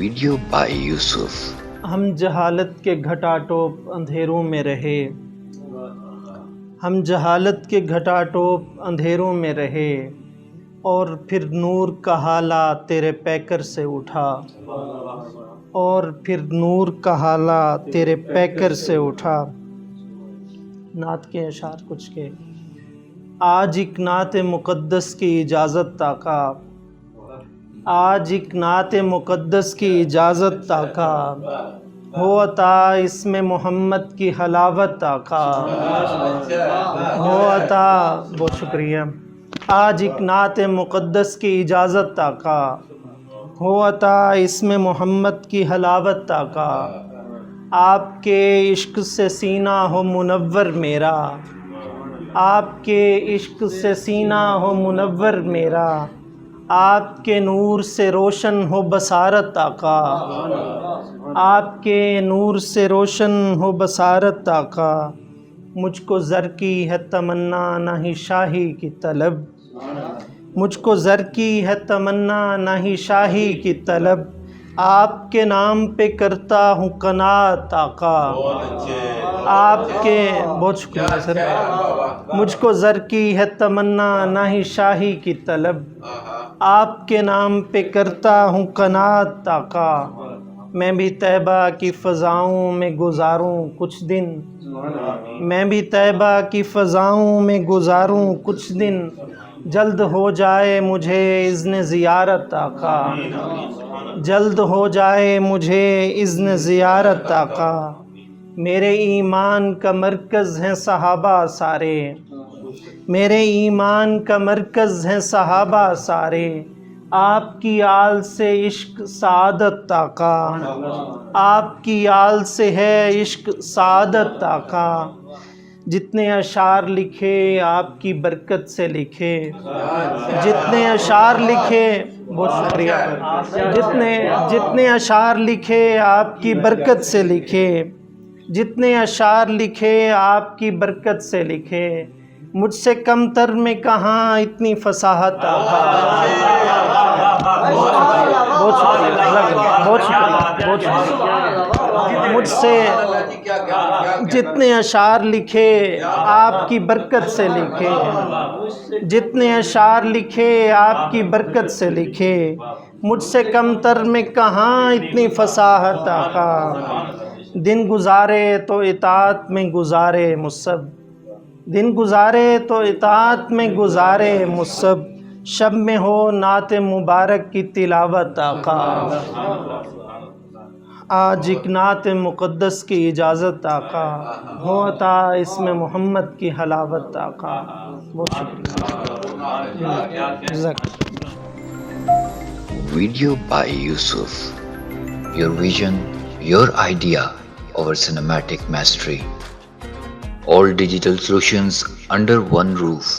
Video by یوسف۔ ہم جہالت کے گھٹا ٹوپ اندھیروں میں رہے، ہم جہالت کے گھٹا ٹوپ اندھیروں میں رہے، اور پھر نور کا حالہ تیرے پیکر سے اٹھا، اور پھر نور کا حالہ تیرے پیکر سے اٹھا۔ نعت کے اشعار کچھ کے آج ایک نعت مقدس کی اجازت آقا، آج ایک نعت مقدس کی اجازت آقا، ہو عطا اسم محمد کی حلاوت آقا، ہو عطا، بہت شکریہ۔ آج ایک نعت مقدس کی اجازت آقا، ہو عطا اسم محمد کی حلاوت آقا، آپ کے عشق سے سینہ ہو منور میرا، آپ کے عشق سے سینہ ہو منور میرا، آپ کے نور سے روشن ہو بصارت آقا، آپ کے نور سے روشن ہو بصارت آقا، مجھ کو زر کی ہے تمنا نہ ہی شاہی کی طلب، مجھ کو زر کی ہے تمنا نہ ہی شاہی کی طلب، آپ کے نام پہ کرتا ہوں قناعت آقا، آپ کے، بہت شکریہ سر، مجھ کو زر کی ہے تمنا نہ ہی شاہی کی طلب، آپ کے نام پہ کرتا ہوں قناعت آقا، میں بھی طیبہ کی فضاؤں میں گزاروں کچھ دن، میں بھی طیبہ کی فضاؤں میں گزاروں کچھ دن، جلد ہو جائے مجھے اذن زیارت آقا، جلد ہو جائے مجھے اذن زیارت آقا، میرے ایمان کا مرکز ہیں صحابہ سارے، میرے ایمان کا مرکز ہیں صحابہ سارے، آپ کی آل سے عشق سعادت آقا، آپ کی آل سے ہے عشق سعادت آقا، جتنے اشعار لکھے آپ کی برکت سے لکھے، جتنے اشعار لکھے، بہت شکریہ، جتنے اشعار لکھے آپ کی برکت سے لکھے، جتنے اشعار لکھے آپ کی برکت سے لکھے، مجھ سے کم تر میں کہاں اتنی فصاحت آقا، بہت شکریہ، بہت شکریہ، بہت شکریہ، مجھ سے جتنے اشعار لکھے آپ کی برکت سے لکھے، جتنے اشعار لکھے آپ کی برکت سے لکھے، مجھ سے کم تر میں کہاں اتنی فصاحت آقا، دن گزارے تو اطاعت میں گزارے مصب، دن گزارے تو اطاعت میں گزارے مصب، شب میں ہو نعت مبارک کی تلاوت آقا، آج ایک نعت مقدس کی اجازت آقا، ہو عطا اسم محمد کی حلاوت آقا، بہت شکریہ، جزاک اللہ۔ Video by Yusuf, your vision, your idea, our cinematic mastery. All digital solutions under one roof.